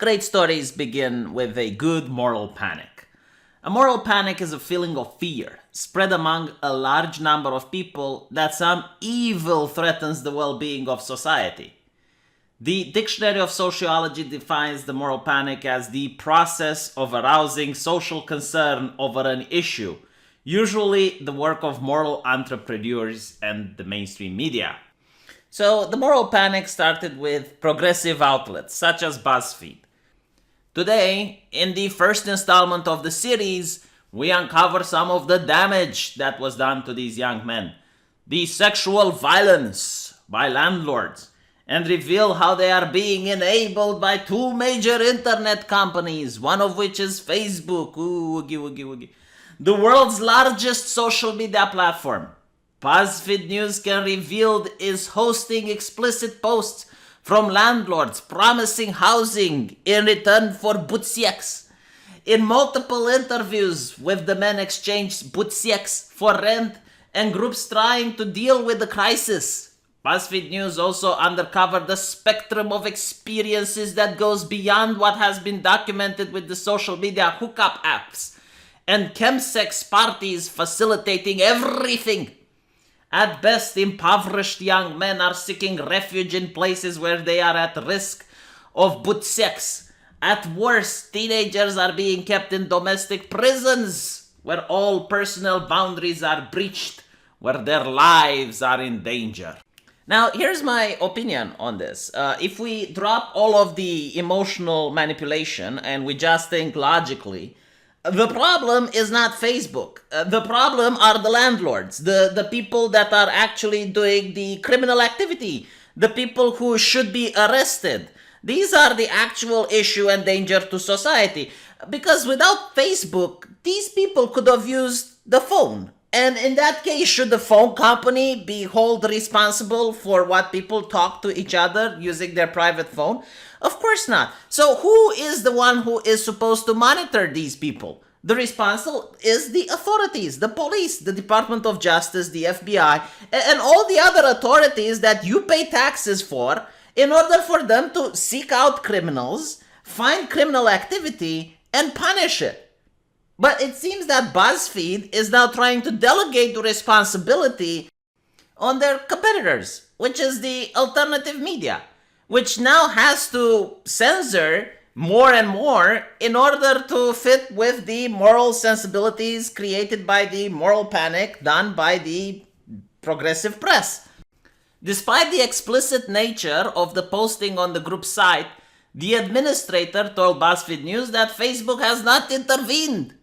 Great stories begin with a good moral panic. A moral panic is a feeling of fear spread among a large number of people that some evil threatens the well-being of society. The Dictionary of Sociology defines the moral panic as the process of arousing social concern over an issue, usually the work of moral entrepreneurs and the mainstream media. So the moral panic started with progressive outlets such as BuzzFeed. Today, in the first installment of the series, we uncover some of the damage that was done to these young men, the sexual violence by landlords, and reveal how they are being enabled by two major internet companies, one of which is Facebook, the world's largest social media platform. BuzzFeed News can reveal is hosting explicit posts from landlords promising housing in return for butsieks. In multiple interviews with the men exchanged butsieks for rent and groups trying to deal with the crisis. BuzzFeed News also uncovered the spectrum of experiences that goes beyond what has been documented with the social media hookup apps and chemsex parties facilitating everything. At best, impoverished young men are seeking refuge in places where they are at risk of butsieks. At worst, teenagers are being kept in domestic prisons where all personal boundaries are breached, where their lives are in danger. Now, here's my opinion on this. If we drop all of the emotional manipulation and we just think logically, the problem is not Facebook. The problem are the landlords, the people that are actually doing the criminal activity, the people who should be arrested. These are the actual issue and danger to society. Because without Facebook, these people could have used the phone. And in that case, should the phone company be held responsible for what people talk to each other using their private phone? Of course not. So who is the one who is supposed to monitor these people? The responsible is the authorities, the police, the Department of Justice, the FBI, and all the other authorities that you pay taxes for in order for them to seek out criminals, find criminal activity, and punish it. But it seems that BuzzFeed is now trying to delegate the responsibility on their competitors, which is the alternative media, which now has to censor more and more in order to fit with the moral sensibilities created by the moral panic done by the progressive press. Despite the explicit nature of the posting on the group site, the administrator told BuzzFeed News that Facebook has not intervened.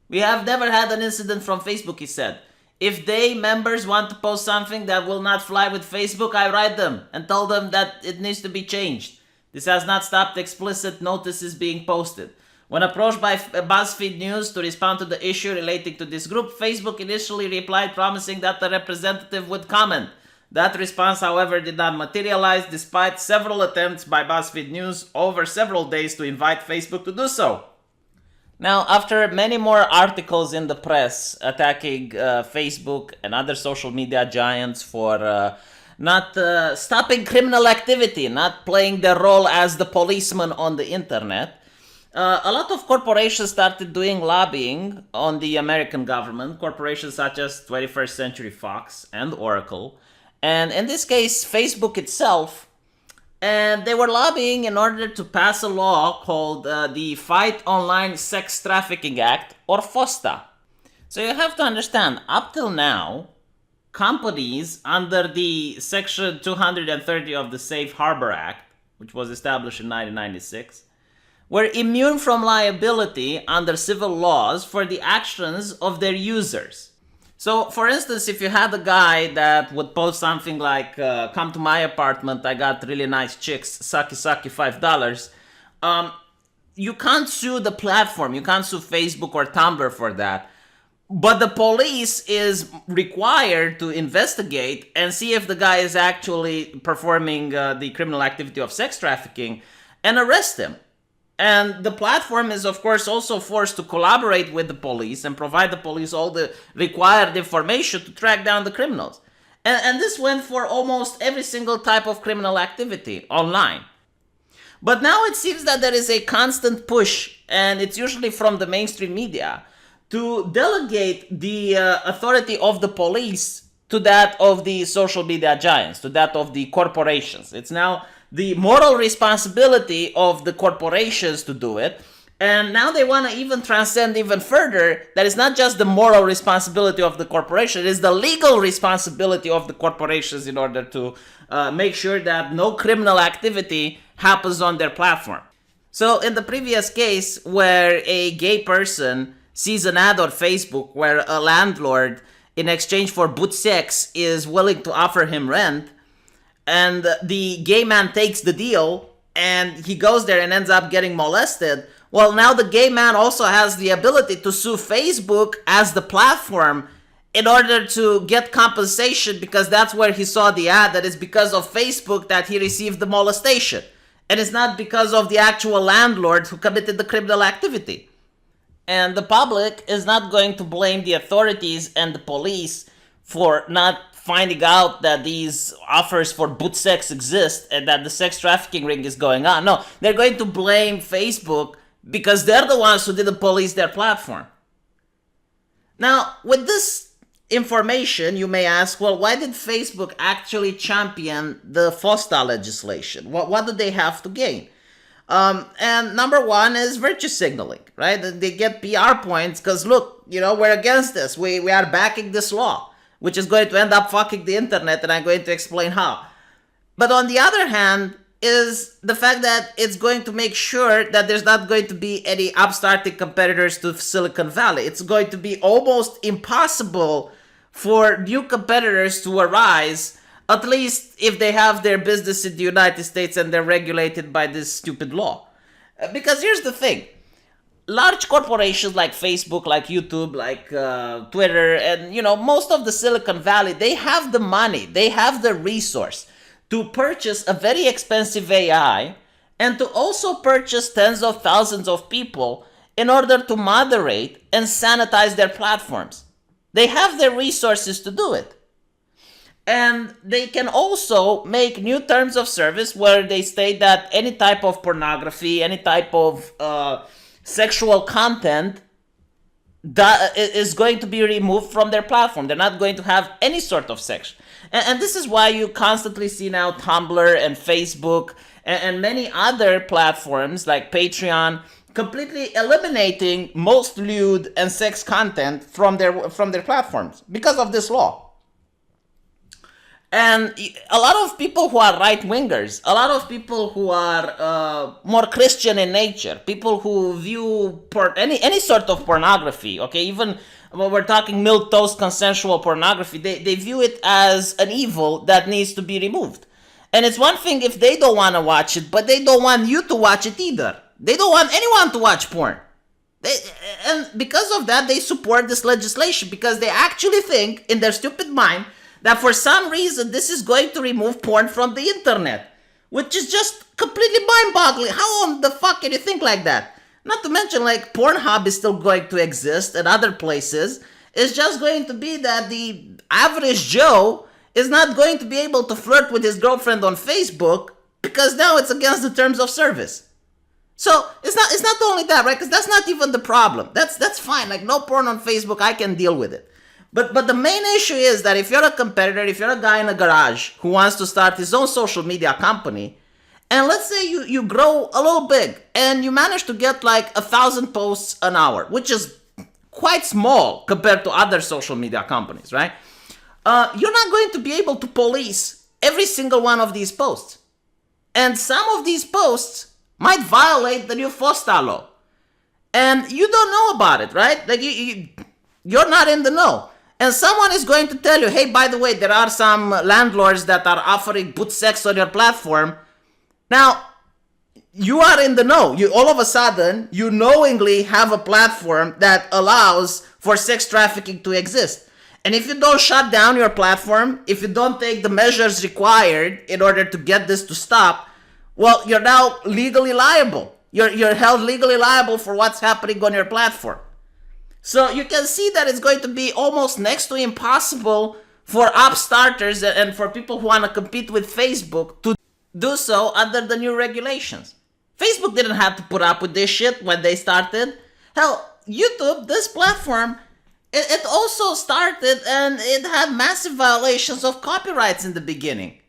We have never had an incident from Facebook, he said. If they members want to post something that will not fly with Facebook, I write them and tell them that it needs to be changed. This has not stopped explicit notices being posted. When approached by BuzzFeed News to respond to the issue relating to this group, Facebook initially replied promising that the representative would comment. That response, however, did not materialize despite several attempts by BuzzFeed News over several days to invite Facebook to do so. Now, after many more articles in the press attacking Facebook and other social media giants for not stopping criminal activity, not playing their role as the policeman on the internet, a lot of corporations started doing lobbying on the American government, corporations such as 21st Century Fox and Oracle, and in this case, Facebook itself. And they were lobbying in order to pass a law called the Fight Online Sex Trafficking Act, or FOSTA. So you have to understand, up till now, companies under the Section 230 of the Safe Harbor Act, which was established in 1996, were immune from liability under civil laws for the actions of their users. So, for instance, if you had a guy that would post something like, come to my apartment, I got really nice chicks, sucky $5, you can't sue the platform, you can't sue Facebook or Tumblr for that. But the police is required to investigate and see if the guy is actually performing the criminal activity of sex trafficking and arrest him. And the platform is, of course, also forced to collaborate with the police and provide the police all the required information to track down the criminals. And this went for almost every single type of criminal activity online. But now it seems that there is a constant push, and it's usually from the mainstream media, to delegate the authority of the police to that of the social media giants, to that of the corporations. It's now the moral responsibility of the corporations to do it. And now they want to even transcend even further, that it's not just the moral responsibility of the corporation, it is the legal responsibility of the corporations in order to make sure that no criminal activity happens on their platform. So in the previous case where a gay person sees an ad on Facebook where a landlord, in exchange for boot sex, is willing to offer him rent, and the gay man takes the deal and he goes there and ends up getting molested, well, now the gay man also has the ability to sue Facebook as the platform in order to get compensation, because that's where he saw the ad, that it's because of Facebook that he received the molestation. And it's not because of the actual landlord who committed the criminal activity. And the public is not going to blame the authorities and the police for not finding out that these offers for boot sex exist and that the sex trafficking ring is going on. No, they're going to blame Facebook because they're the ones who didn't police their platform. Now, with this information, you may ask, well, why did Facebook actually champion the FOSTA legislation? What do they have to gain? And number one is virtue signaling, right? They get PR points because, look, we're against this. We are backing this law, which is going to end up fucking the internet, and I'm going to explain how. But on the other hand, is the fact that it's going to make sure that there's not going to be any upstarting competitors to Silicon Valley. It's going to be almost impossible for new competitors to arise, at least if they have their business in the United States and they're regulated by this stupid law. Because here's the thing. Large corporations like Facebook, like YouTube, like Twitter, and most of the Silicon Valley, they have the money, they have the resource to purchase a very expensive AI and to also purchase tens of thousands of people in order to moderate and sanitize their platforms. They have the resources to do it. And they can also make new terms of service where they state that any type of pornography, any type of sexual content is going to be removed from their platform. They're not going to have any sort of sex. And this is why you constantly see now Tumblr and Facebook and many other platforms like Patreon completely eliminating most lewd and sex content from their platforms because of this law. And a lot of people who are right-wingers, a lot of people who are more Christian in nature, people who view any sort of pornography, okay, even when we're talking milquetoast consensual pornography, they view it as an evil that needs to be removed. And it's one thing if they don't want to watch it, but they don't want you to watch it either. They don't want anyone to watch porn. And because of that, they support this legislation because they actually think in their stupid mind that for some reason this is going to remove porn from the internet, which is just completely mind-boggling. How the fuck can you think like that? Not to mention, like, Pornhub is still going to exist and other places. It's just going to be that the average Joe is not going to be able to flirt with his girlfriend on Facebook because now it's against the terms of service. So it's not only that, right? Because that's not even the problem. That's fine. Like, no porn on Facebook, I can deal with it. But the main issue is that if you're a competitor, if you're a guy in a garage who wants to start his own social media company, and let's say you grow a little big and you manage to get like 1,000 posts an hour, which is quite small compared to other social media companies, right? You're not going to be able to police every single one of these posts. And some of these posts might violate the new FOSTA law. And you don't know about it, right? Like you're not in the know. And someone is going to tell you, hey, by the way, there are some landlords that are offering boot sex on your platform. Now, you are in the know. You all of a sudden, you knowingly have a platform that allows for sex trafficking to exist. And if you don't shut down your platform, if you don't take the measures required in order to get this to stop, well, you're now legally liable. You're held legally liable for what's happening on your platform. So you can see that it's going to be almost next to impossible for upstarters and for people who want to compete with Facebook to do so under the new regulations. Facebook didn't have to put up with this shit when they started. Hell, YouTube, this platform, it also started and it had massive violations of copyrights in the beginning.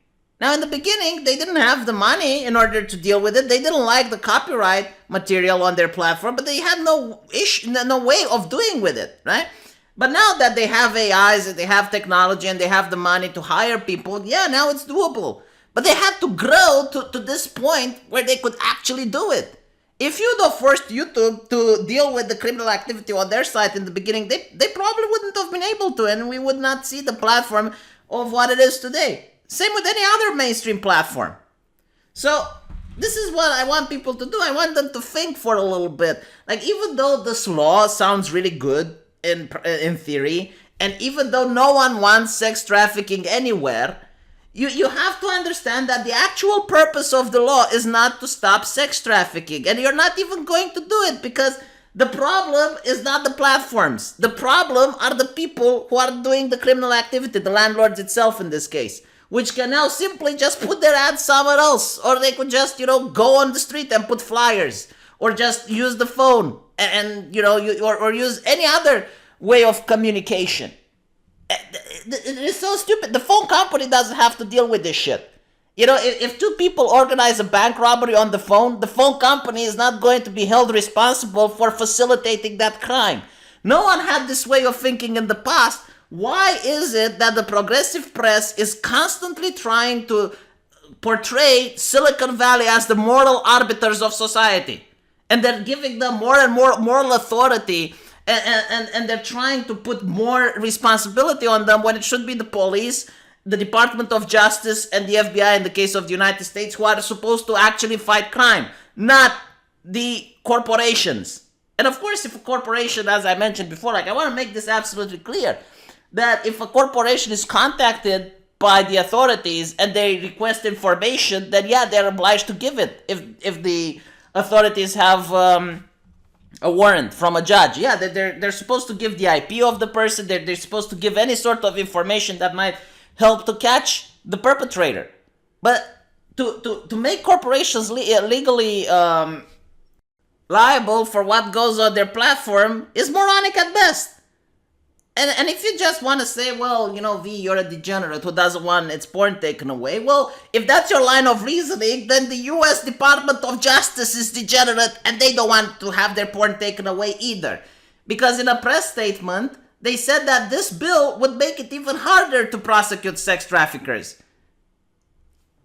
Now, in the beginning, they didn't have the money in order to deal with it. They didn't like the copyright material on their platform, but they had no way of doing with it, right? But now that they have AIs and they have technology and they have the money to hire people, yeah, now it's doable. But they had to grow to this point where they could actually do it. If you'd have forced YouTube to deal with the criminal activity on their site in the beginning, they probably wouldn't have been able to, and we would not see the platform of what it is today. Same with any other mainstream platform. So this is what I want people to do. I want them to think for a little bit. Like, even though this law sounds really good in theory, and even though no one wants sex trafficking anywhere, you have to understand that the actual purpose of the law is not to stop sex trafficking. And you're not even going to do it, because the problem is not the platforms. The problem are the people who are doing the criminal activity, the landlords itself in this case, which can now simply just put their ads somewhere else. Or they could just, go on the street and put flyers, or just use the phone and or use any other way of communication. It is so stupid. The phone company doesn't have to deal with this shit. If two people organize a bank robbery on the phone company is not going to be held responsible for facilitating that crime. No one had this way of thinking in the past. Why is it that the progressive press is constantly trying to portray Silicon Valley as the moral arbiters of society? And they're giving them more and more moral authority, and they're trying to put more responsibility on them when it should be the police, the Department of Justice, and the FBI in the case of the United States, who are supposed to actually fight crime, not the corporations. And of course, if a corporation, as I mentioned before, I want to make this absolutely clear, that if a corporation is contacted by the authorities and they request information, then yeah, they're obliged to give it. If the authorities have a warrant from a judge, yeah, they're supposed to give the IP of the person. They're supposed to give any sort of information that might help to catch the perpetrator. But to make corporations legally liable for what goes on their platform is moronic at best. And if you just want to say, well, V, you're a degenerate who doesn't want its porn taken away, well, if that's your line of reasoning, then the US Department of Justice is degenerate and they don't want to have their porn taken away either. Because in a press statement, they said that this bill would make it even harder to prosecute sex traffickers.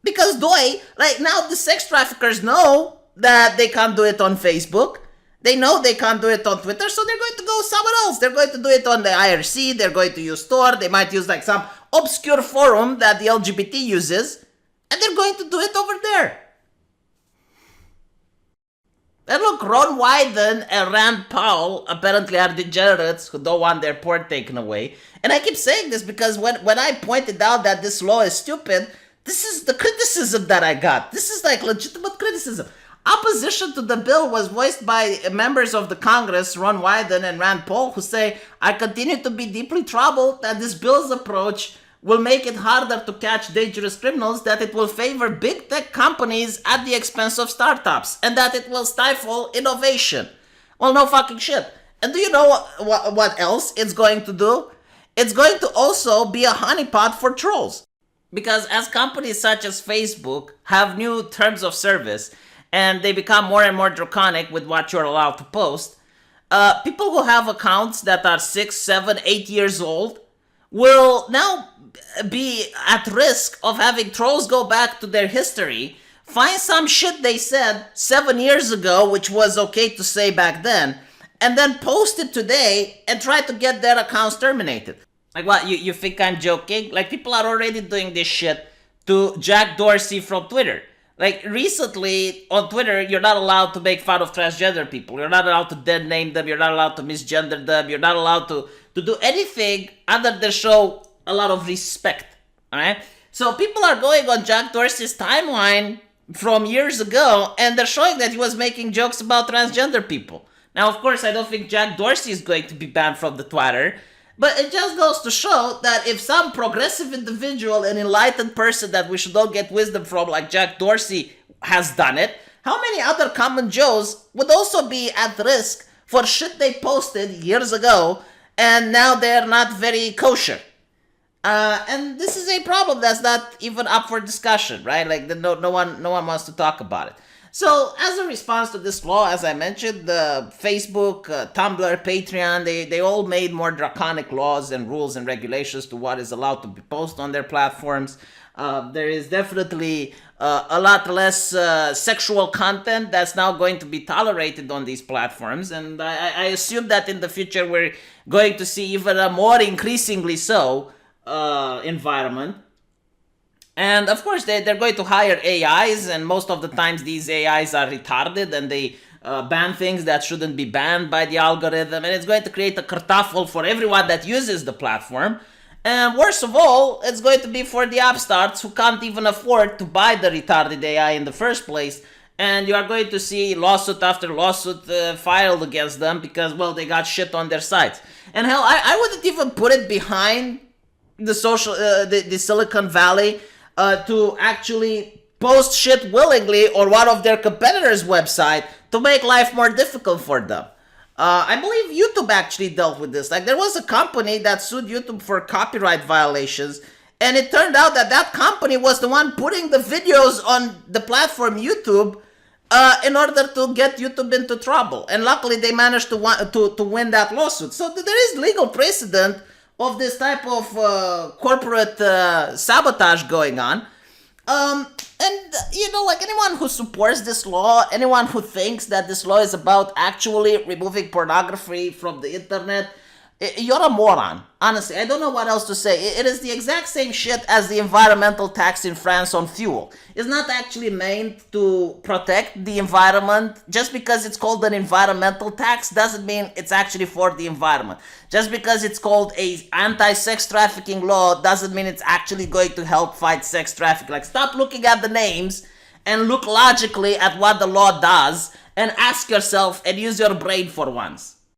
Because now the sex traffickers know that they can't do it on Facebook. They know they can't do it on Twitter, so they're going to go somewhere else. They're going to do it on the IRC, they're going to use Tor, they might use some obscure forum that the LGBT uses, and they're going to do it over there. And look, Ron Wyden and Rand Paul apparently are degenerates who don't want their porn taken away. And I keep saying this because when I pointed out that this law is stupid, this is the criticism that I got. This is legitimate criticism. Opposition to the bill was voiced by members of the Congress, Ron Wyden and Rand Paul, who say, I continue to be deeply troubled that this bill's approach will make it harder to catch dangerous criminals, that it will favor big tech companies at the expense of startups, and that it will stifle innovation. Well, no fucking shit. And do you know what else it's going to do? It's going to also be a honeypot for trolls. Because as companies such as Facebook have new terms of service, and they become more and more draconic with what you're allowed to post, people who have accounts that are 6, 7, 8 years old will now be at risk of having trolls go back to their history, find some shit they said 7 years ago, which was okay to say back then, and then post it today and try to get their accounts terminated. Like what, you think I'm joking? People are already doing this shit to Jack Dorsey from Twitter. Recently, on Twitter, you're not allowed to make fun of transgender people. You're not allowed to dead name them. You're not allowed to misgender them. You're not allowed to do anything other than show a lot of respect. Alright? So people are going on Jack Dorsey's timeline from years ago, and they're showing that he was making jokes about transgender people. Now, of course, I don't think Jack Dorsey is going to be banned from the Twitter, but it just goes to show that if some progressive individual, an enlightened person that we should all get wisdom from, like Jack Dorsey, has done it, how many other common Joes would also be at risk for shit they posted years ago and now they're not very kosher? And this is a problem that's not even up for discussion, right? Like no one wants to talk about it. So as a response to this law, as I mentioned, the Facebook, Tumblr, Patreon, they all made more draconic laws and rules and regulations to what is allowed to be posted on their platforms. There is definitely a lot less sexual content that's now going to be tolerated on these platforms, and I assume that in the future we're going to see even a more increasingly so environment. And of course, they're going to hire AIs, and most of the times these AIs are retarded and they ban things that shouldn't be banned by the algorithm, and it's going to create a kerfuffle for everyone that uses the platform. And worst of all, it's going to be for the upstarts who can't even afford to buy the retarded AI in the first place. And you are going to see lawsuit after lawsuit filed against them because, well, they got shit on their sites. And hell, I wouldn't even put it behind the the Silicon Valley to actually post shit willingly on one of their competitors' website to make life more difficult for them. I believe YouTube actually dealt with this. Like, there was a company that sued YouTube for copyright violations, and it turned out that that company was the one putting the videos on the platform YouTube in order to get YouTube into trouble. And luckily, they managed to win that lawsuit. So there is legal precedent of this type of corporate sabotage going on. And, you know, like, anyone who supports this law, anyone who thinks that this law is about actually removing pornography from the internet, you're a moron. Honestly, I don't know what else to say. It is the exact same shit as the environmental tax in France on fuel. It's not actually meant to protect the environment. Just because it's called an environmental tax doesn't mean it's actually for the environment. Just because it's called a anti-sex trafficking law doesn't mean it's actually going to help fight sex trafficking. Like, stop looking at the names and look logically at what the law does and ask yourself and use your brain for once.